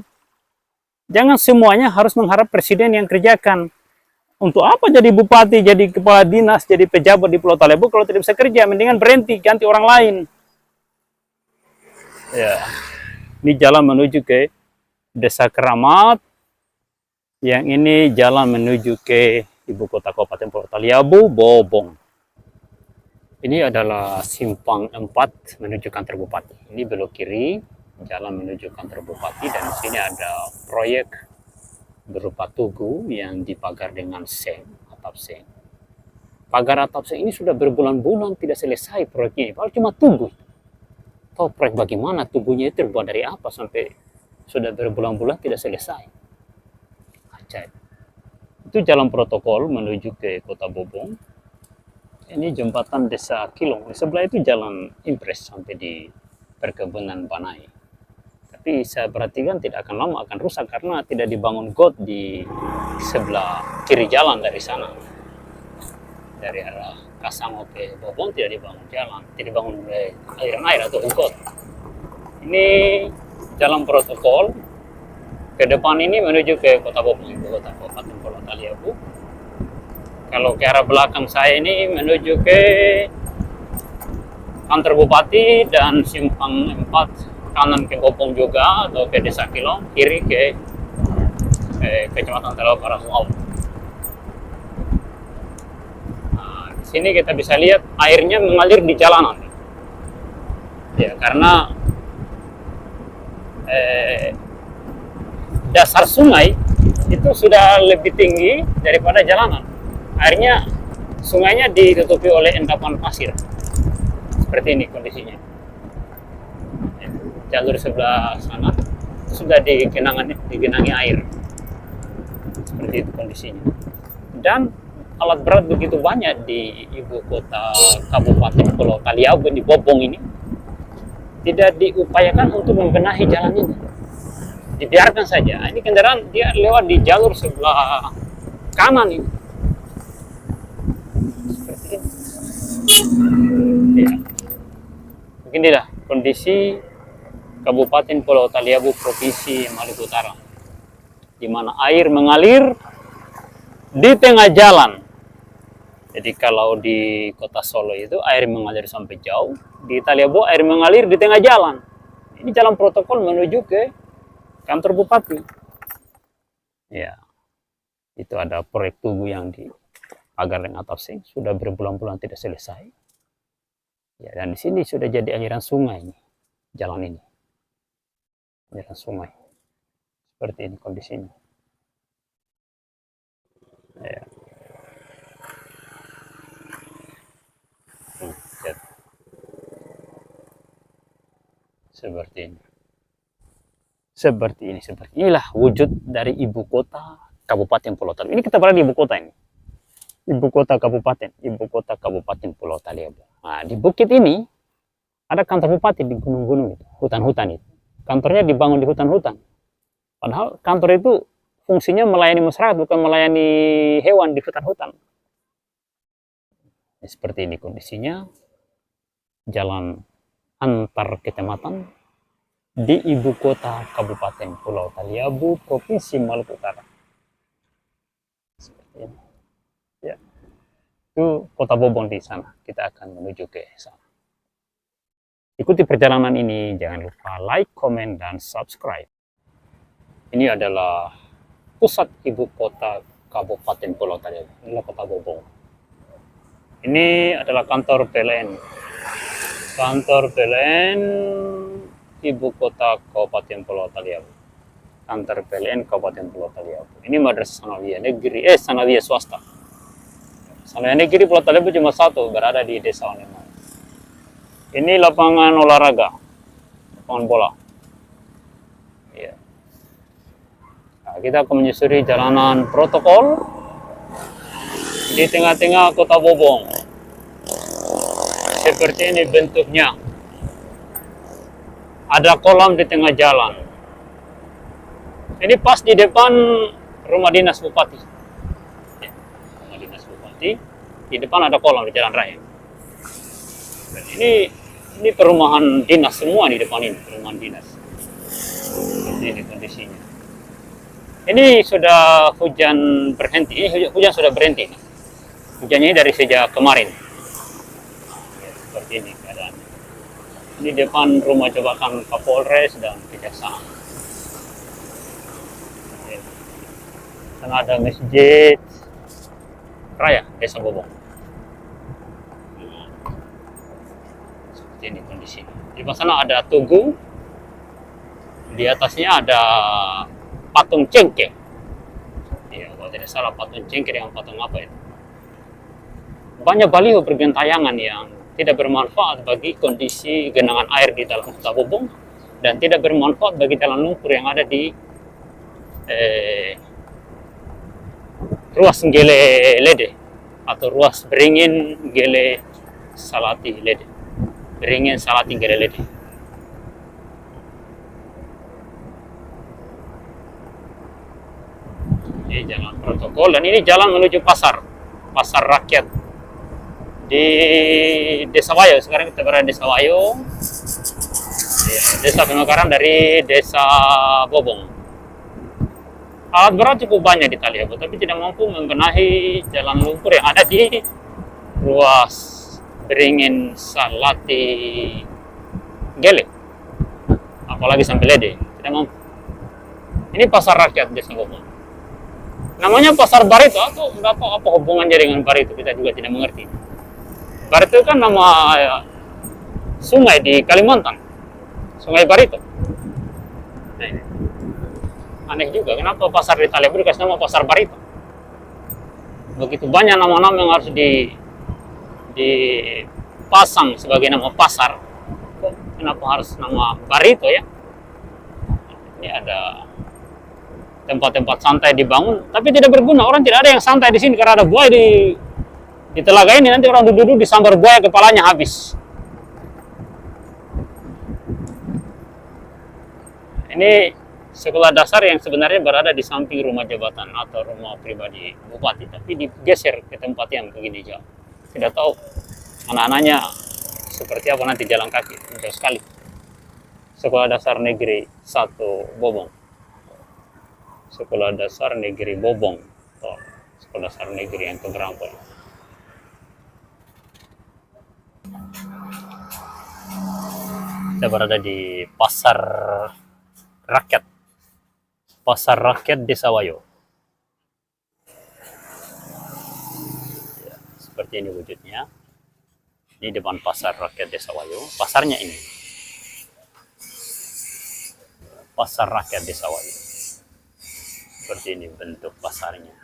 Jangan semuanya harus mengharap presiden yang kerjakan. Untuk apa jadi bupati, jadi kepala dinas, jadi pejabat di Pulau Taliabu kalau tidak bisa kerja? Mendingan berhenti, ganti orang lain. Ya, ini jalan menuju ke Desa Keramat. Yang ini jalan menuju ke ibu kota Kabupaten Pulau Taliabu, Bobong. Ini adalah simpang 4 menuju kantor bupati. Ini belok kiri, jalan menuju kantor bupati, dan di sini ada proyek berupa tugu yang dipagar dengan seng, atap seng. Pagar atap seng ini sudah berbulan-bulan tidak selesai proyek ini, padahal cuma tugu. Tahu proyek bagaimana tubuhnya itu terbuat dari apa sampai sudah berbulan-bulan tidak selesai. Ajaib. Itu jalan protokol menuju ke kota Bobong. Ini jembatan Desa Kilong. Di sebelah itu jalan impres sampai di perkebunan Banai. Tapi saya perhatikan tidak akan lama akan rusak karena tidak dibangun got di sebelah kiri jalan dari sana. Dari arah Kasango ke Bobong tidak dibangun jalan, tidak dibangun air atau got. Ini jalan protokol. Ke depan ini menuju ke kota Bobong, ibu kota Kabupaten Pulau Taliabu. Kalau ke arah belakang saya ini menuju ke kantor bupati dan simpang 4, kanan ke Bobong juga atau ke Desa Kilong, kiri ke Kecamatan Telawa Parasuau. Nah, di sini kita bisa lihat airnya mengalir di jalanan. Ya, karena dasar sungai itu sudah lebih tinggi daripada jalanan. Airnya, sungainya ditutupi oleh endapan pasir. Seperti ini kondisinya. Jalur sebelah sana sudah digenangi air. Seperti itu kondisinya. Dan alat berat begitu banyak di ibu kota Kabupaten Pulau Taliabu di Bobong ini tidak diupayakan untuk membenahi jalan ini. Dibiarkan saja. Ini kendaraan dia lewat di jalur sebelah kanan ini. Ya. Beginilah kondisi Kabupaten Pulau Taliabu, Provinsi Maluku Utara, di mana air mengalir di tengah jalan. Jadi kalau di kota Solo itu air mengalir sampai jauh, di Taliabu air mengalir di tengah jalan. Ini jalan protokol menuju ke kantor bupati. Ya, itu ada proyek tugu yang di pagar dengan atap seng sudah berbulan-bulan tidak selesai. Ya, dan di sini sudah jadi aliran sungai ini, jalan ini, aliran sungai. Seperti ini kondisinya. Ya. Seperti ini. Seperti inilah wujud dari ibu kota Kabupaten Pulau Taliabu. Ini kita berada di ibu kota ini. Ibu kota Kabupaten Pulau Taliabu. Nah, di bukit ini ada kantor bupati di gunung-gunung itu, hutan-hutan itu. Kantornya dibangun di hutan-hutan. Padahal kantor itu fungsinya melayani masyarakat, bukan melayani hewan di hutan-hutan. Seperti ini kondisinya. Jalan antar kecamatan di ibu kota Kabupaten Pulau Taliabu, Provinsi Maluku Utara. Seperti ini. Ya. Itu kota Bobong di sana. Kita akan menuju ke sana. Ikuti perjalanan ini, jangan lupa like, komen, dan subscribe. Ini adalah pusat ibu kota Kabupaten Pulau Taliabu. Inilah kota Bobong. Ini adalah kantor PLN. Kantor PLN ibu kota Kabupaten Pulau Taliabu. kantor PLN Kabupaten Pulau Taliabu. Ini Madrasah Sanawiyah Negeri, Sanawiyah swasta. Sanawiyah Negeri Pulau Taliabu cuma satu, berada di Desa Onemau. Ini lapangan olahraga, lapangan bola. Ya. Nah, kita akan menyusuri jalanan protokol di tengah-tengah kota Bobong. Seperti ini bentuknya. Ada kolam di tengah jalan. Ini pas di depan rumah dinas bupati. Ya, rumah dinas bupati. Di depan ada kolam di jalan raya. Dan ini perumahan dinas semua di depan ini, perumahan dinas. Ini kondisinya. Ini sudah hujan berhenti. Ini hujan sudah berhenti. Hujannya dari sejak kemarin. Ya, seperti ini keadaan. Di depan rumah jabatan Kapolres dan Kejaksaan. Sana ada masjid raya Desa Bobong. Seperti ini kondisi. Di sana ada tugu. Di atasnya ada patung cengkeh. Ya, kalau tidak salah patung cengkeh dengan patung apa itu. Banyak baliho bergentayangan yang tidak bermanfaat bagi kondisi genangan air di dalam kota Bobong dan tidak bermanfaat bagi jalan lumpur yang ada di ruas Gele Lede atau ruas Beringin Gele Salati Lede. Beringin Salati Gele Lede. Ini jalan protokol dan ini jalan menuju pasar rakyat di Desa Wayo. Sekarang kita berada di Desa Wayo, desa pemekaran dari Desa Bobong. Alat berat cukup banyak di Taliabu, tapi tidak mampu membenahi jalan lumpur yang ada di ruas Beringin Salati Gele, apalagi sampai Lede, tidak mampu. Ini pasar rakyat Desa Bobong. Namanya pasar Barito atau apa hubungannya dengan Barito, kita juga tidak mengerti. Barito kan nama sungai di Kalimantan, Sungai Barito. Nah, ini aneh juga, kenapa pasar di Taliabu dikasih nama pasar Barito? Begitu banyak nama-nama yang harus dipasang sebagai nama pasar, kok kenapa harus nama Barito ya? Ini ada tempat-tempat santai dibangun, tapi tidak berguna. Orang tidak ada yang santai di sini karena ada buaya di telaga ini. Nanti orang duduk disambar buaya, kepalanya habis. Ini sekolah dasar yang sebenarnya berada di samping rumah jabatan atau rumah pribadi bupati, tapi digeser ke tempat yang begini jauh. Tidak tahu anak-anaknya seperti apa nanti jalan kaki, jauh sekali. Sekolah Dasar Negeri 1 Bobong. Sekolah Dasar Negeri Bobong. Oh, Sekolah Dasar Negeri yang keberapa? Kita berada di pasar rakyat, Desa Wayo. Ya, seperti ini wujudnya. Ini depan pasar rakyat Desa Wayo. Pasarnya ini, pasar rakyat Desa Wayo. Seperti ini bentuk pasarnya.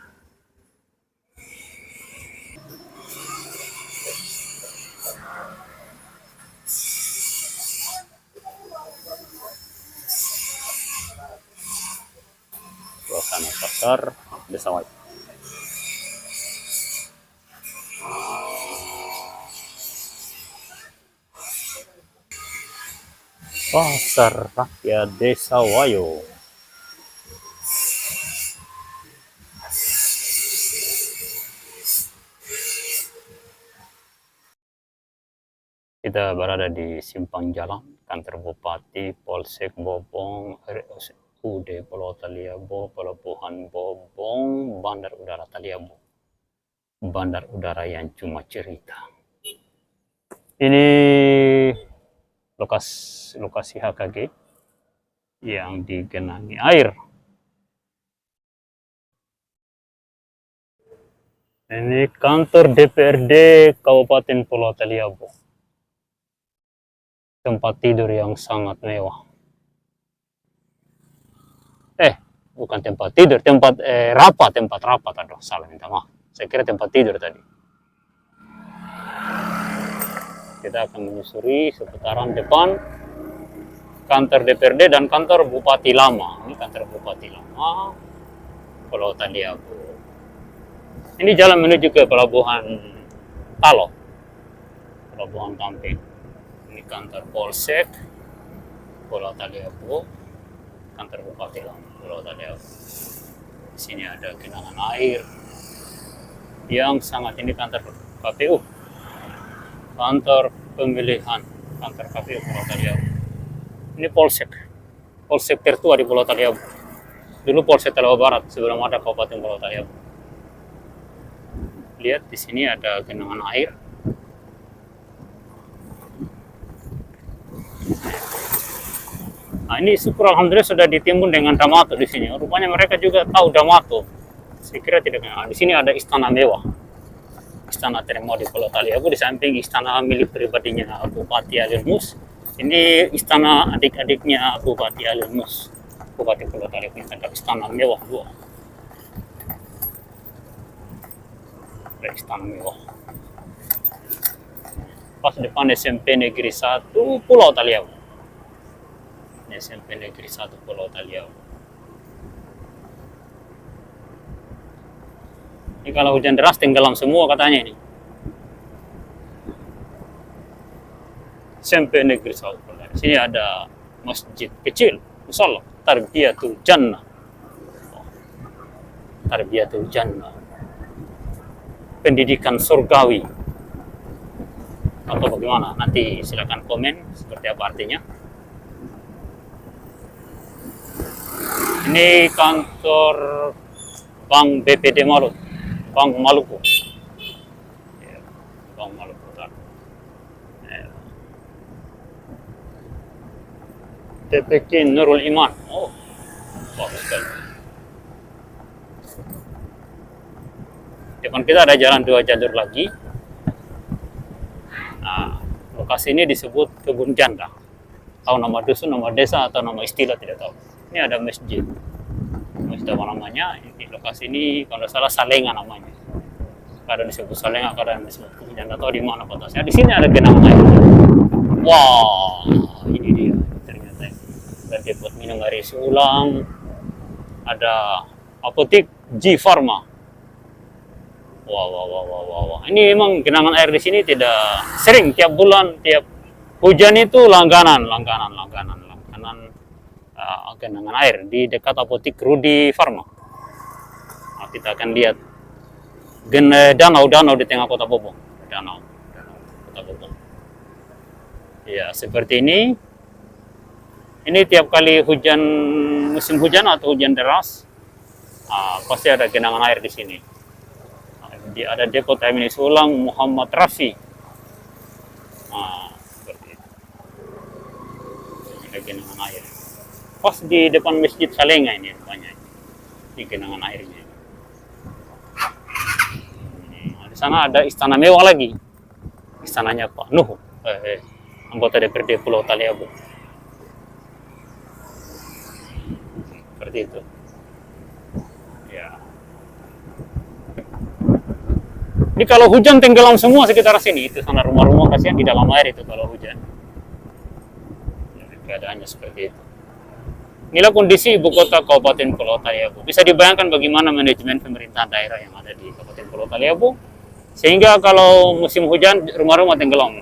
Suasana pasar Desa Wayo. Pasar rakyat Desa Wayo. Kita berada di simpang jalan kantor Bupati, Polsek Bobong, RSUD Pulau Taliabu, Pelabuhan Bobong, Bandar Udara Taliabu. Bandar udara yang cuma cerita. Ini lokasi HKG yang digenangi air. Ini kantor DPRD Kabupaten Pulau Taliabu. Tempat tidur yang sangat mewah. bukan tempat tidur, tempat rapat, aduh salah minta maaf. Saya kira tempat tidur tadi. Kita akan menyusuri seputaran depan kantor DPRD dan kantor Bupati Lama. Ini kantor Bupati Lama, Pulau Taliabu. Ini jalan menuju ke Pelabuhan Talo, Pelabuhan Kamping. Ini kantor Polsek Pulau Taliabu, kantor Bupati Lama Pulau Taliabu. Di sini ada genangan air yang sangat, ini kantor KPU, kantor pemilihan, kantor KPU Pulau Taliabu. Ini Polsek tertua di Pulau Taliabu. Dulu Polsek Talawa Barat sebelum ada Kabupaten Pulau Taliabu. Lihat di sini ada genangan air. Nah, ini syukur alhamdulillah sudah ditimbun dengan Damato di sini. Rupanya mereka juga tahu Damato. Saya kira tidak. Di sini ada istana mewah. Istana termewah di Pulau Taliabu, di samping istana milik pribadinya Bupati Halil Mus. Ini istana adik-adiknya Bupati Halil Mus. Bupati Pulau Taliabu ada istana mewah dua. Ada istana mewah. Pas depan SMP Negeri 1 Pulau Taliabu. SMP Negeri 1 Pulau Taliabu. Ini kalau hujan deras tenggelam semua katanya ini. SMP Negeri 1 Pulau Taliabu. Sini ada masjid kecil, musola, Tarbiyatul Jannah. Tarbiyatul Jannah. Pendidikan surgawi. Atau bagaimana? Nanti silakan komen seperti apa artinya. Ini kantor Bank BPD Maluku, Bank Maluku. Ya, Bank Maluku. Ya. TPK Nurul Iman. Oh, bagus sekali. Depan kita ada jalan 2 jalur lagi. Nah, lokasi ini disebut Kebun Janda. Tahu nama dusun, nama desa, atau nama istilah tidak tahu. Ini ada masjid. Masjid apa namanya? Di lokasi ini kalau salah Salenga namanya. Kadang disebut Salenga, kadang disebut Kebun Janda. Tahu di mana kotanya? Di sini ada genangan air. Wah, ini dia ternyata. Dan buat minum air isi ulang. Ada apotek G Pharma. Wah. Ini memang genangan air di sini tidak sering, tiap bulan, tiap hujan itu langganan genangan air di dekat apotek Rudi Pharma. Nah, kita akan lihat danau di tengah kota Bobong. Danau kota Bobong. Ya, seperti ini. Ini tiap kali hujan, musim hujan atau hujan deras, pasti ada genangan air di sini. Ada depo terminal ulang Muhammad Rafi. Seperti itu. Ada genangan air. Pas di depan Masjid Salenga ini rupanya. Di genangan airnya. Di sana ada istana mewah lagi. Istananya Pak Nuh, anggota DPRD Pulau Taliabu. Seperti itu. Ya. Ini kalau hujan tenggelam semua sekitar sini, itu sana rumah-rumah kasihan di dalam air itu kalau hujan. Keadaannya seperti itu. Inilah kondisi ibu kota Kabupaten Pulau Taliabu. Bisa dibayangkan bagaimana manajemen pemerintahan daerah yang ada di Kabupaten Pulau Taliabu, sehingga kalau musim hujan rumah-rumah tenggelam.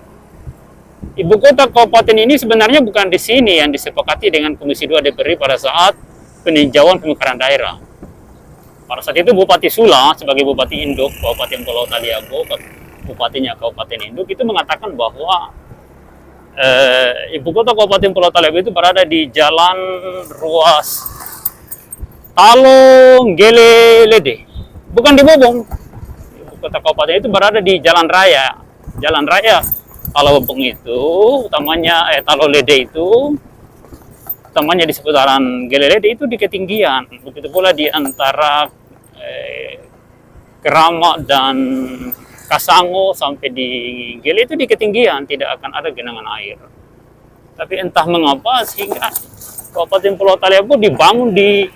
Ibu kota kabupaten ini sebenarnya bukan di sini yang disepakati dengan Komisi 2 DPRD pada saat peninjauan pemekaran daerah. Pada saat itu Bupati Sula sebagai Bupati Induk Kabupaten Pulau Taliabu, Bupatinya Kabupaten Induk itu mengatakan bahwa ibu kota Kabupaten Pulau Taliabu itu berada di jalan ruas Talong Gelelede, bukan di Bobong. Ibu kota kabupaten itu berada di jalan raya Talobong itu, utamanya Talolede itu. Utamanya di seputaran Gelelede itu di ketinggian, begitu pula di antara Keramat dan Kasango sampai di Gele itu di ketinggian, tidak akan ada genangan air. Tapi entah mengapa sehingga Kabupaten Pulau Taliabu dibangun di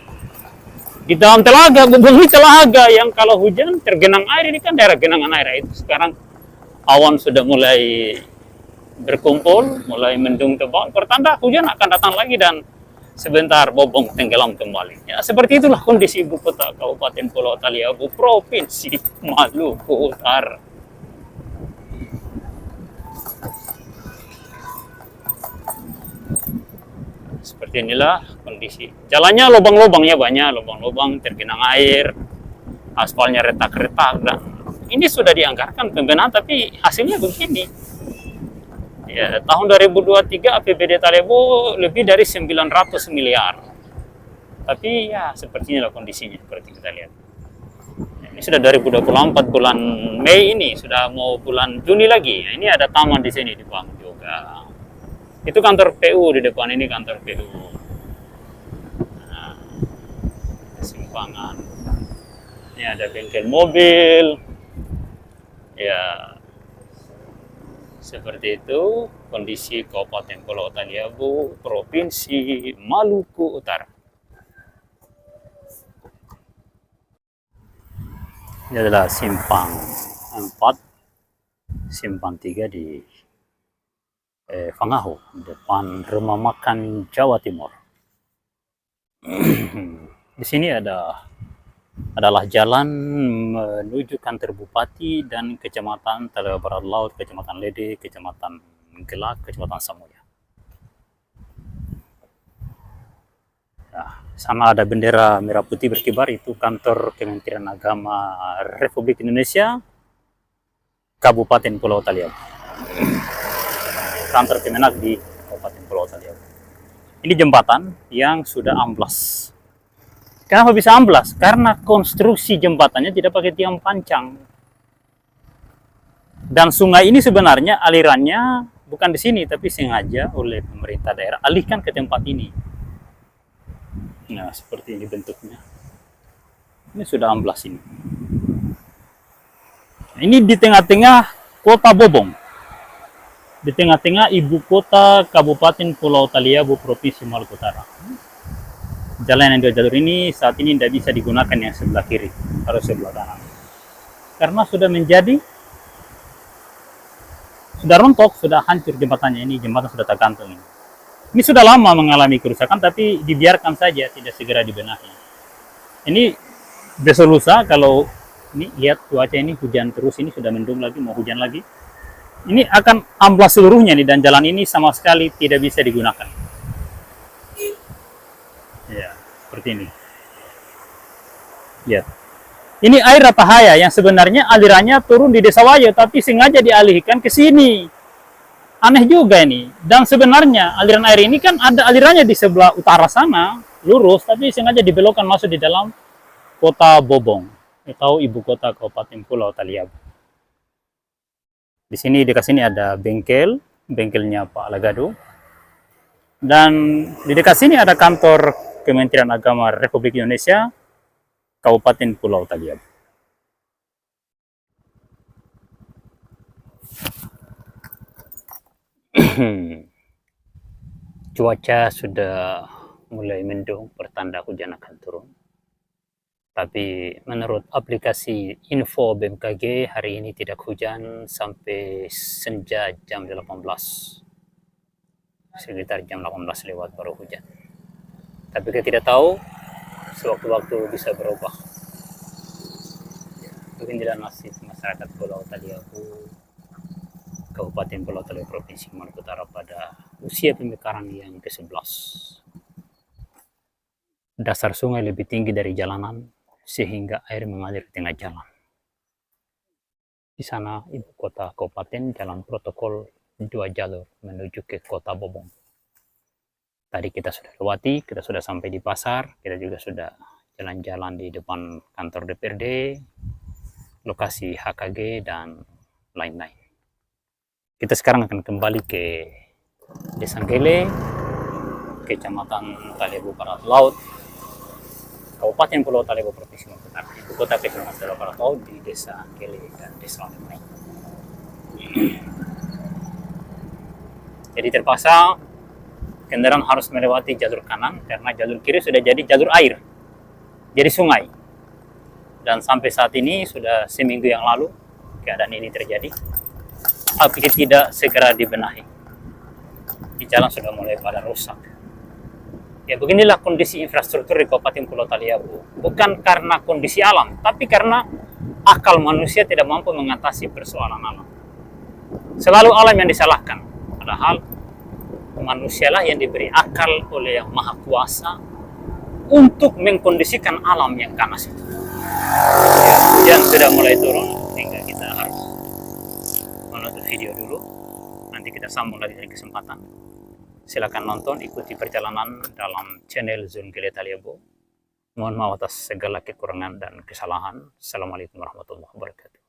Di dalam telaga, Bubong ini telaga yang kalau hujan tergenang air, ini kan daerah genangan air itu. Sekarang awan sudah mulai berkumpul, mulai mendung tebal, pertanda hujan akan datang lagi dan sebentar Bobong tenggelam kembali. Ya, seperti itulah kondisi ibu kota Kabupaten Pulau Taliabu, Provinsi Maluku Utara. Seperti inilah kondisi. Jalannya lubang-lubangnya banyak, lubang-lubang tergenang air, aspalnya retak-retak, dan ini sudah dianggarkan pembenahan tapi hasilnya begini. Ya, tahun 2023 APBD Taliabu lebih dari 900 miliar. Tapi ya seperti inilah kondisinya seperti kita lihat. Ini sudah 2024 bulan Mei, ini sudah mau bulan Juni lagi. Ini ada taman di sini di Bang juga. Itu kantor PU di depan, ini kantor PU. Nah, kesimpangan. Ini ada bengkel mobil. Ya, seperti itu kondisi Kabupaten Pulau Taliabu, Provinsi Maluku Utara. Ini adalah simpang 4, simpang 3 di Fangahu, depan rumah makan Jawa Timur. Di sini adalah jalan menuju kantor bupati dan kecamatan Taliabu Barat Laut, kecamatan Lede, kecamatan Gelak, kecamatan Samuya. Nah, sana ada bendera merah putih berkibar, itu kantor Kementerian Agama Republik Indonesia Kabupaten Pulau Taliabu. Kantor Kemenak di Kabupaten Pulau Taliabu. Ini jembatan yang sudah amblas. Kenapa bisa amblas? Karena konstruksi jembatannya tidak pakai tiang pancang. Dan sungai ini sebenarnya alirannya bukan di sini, tapi sengaja oleh pemerintah daerah alihkan ke tempat ini. Nah, seperti ini bentuknya. Ini sudah amblas ini. Ini di tengah-tengah kota Bobong. Di tengah-tengah ibu kota Kabupaten Pulau Taliabu, Provinsi Maluku Utara. Jalan yang dua jalur ini saat ini tidak bisa digunakan yang sebelah kiri, harus sebelah kanan. Karena sudah rontok, sudah hancur jembatannya. Ini jembatan sudah tergantung. Ini sudah lama mengalami kerusakan, tapi dibiarkan saja, tidak segera dibenahi. Ini besok lusa, kalau ini lihat cuaca ini hujan terus, ini sudah mendung lagi, mau hujan lagi. Ini akan amblas seluruhnya nih, dan jalan ini sama sekali tidak bisa digunakan. Ya, seperti ini. Lihat. Ini air Ratahaya yang sebenarnya alirannya turun di Desa Wayo, tapi sengaja dialihkan ke sini. Aneh juga ini. Dan sebenarnya aliran air ini kan ada alirannya di sebelah utara sana, lurus, tapi sengaja dibelokkan masuk di dalam kota Bobong, atau ibu kota Kabupaten Pulau Taliabu. Di sini dekat sini ada bengkelnya Pak Lagado. Dan di dekat sini ada kantor Kementerian Agama Republik Indonesia Kabupaten Pulau Taliabu. Cuaca sudah mulai mendung, pertanda hujan akan turun. Tapi menurut aplikasi info BMKG, hari ini tidak hujan sampai senja jam 18. Sekitar jam 18 lewat baru hujan. Tapi kita tidak tahu, sewaktu-waktu bisa berubah. Beginilah nasib masyarakat Pulau Taliabu, Kabupaten Pulau Taliabu, Provinsi Maluku Utara pada usia pemekaran yang ke-11. Dasar sungai lebih tinggi dari jalanan, sehingga air mengalir di tengah jalan. Di sana ibu kota kabupaten jalan protokol 2 jalur menuju ke kota Bobong. Tadi kita sudah lewati, kita sudah sampai di pasar, kita juga sudah jalan-jalan di depan kantor DPRD, lokasi HKG, dan lain-lain. Kita sekarang akan kembali ke Desa Gele, Kecamatan Taliabu Barat Laut, Kabupaten Pulau Taliabu, Provinsi Maluku Utara. Ibu kota Kecamatan Taliabu Barat Laut di Desa Gele dan Desa lain. Jadi terpaksa kendaraan harus melewati jalur kanan karena jalur kiri sudah jadi jalur air. jadi sungai. Dan sampai saat ini sudah seminggu yang lalu keadaan ini terjadi. Apabila tidak segera dibenahi, di jalan sudah mulai pada rusak. Ya, beginilah kondisi infrastruktur di Kabupaten Pulau Taliabu. Bukan karena kondisi alam, tapi karena akal manusia tidak mampu mengatasi persoalan alam. Selalu alam yang disalahkan, padahal manusialah yang diberi akal oleh Yang Maha Kuasa untuk mengkondisikan alam yang ganas itu. Ya, hujan sudah mulai turun, sehingga kita harus menutup video dulu. Nanti kita sambung lagi dari kesempatan. Silakan nonton, ikuti perjalanan dalam channel Zul Gile Taliabu. Mohon maaf atas segala kekurangan dan kesalahan. Assalamualaikum warahmatullahi wabarakatuh.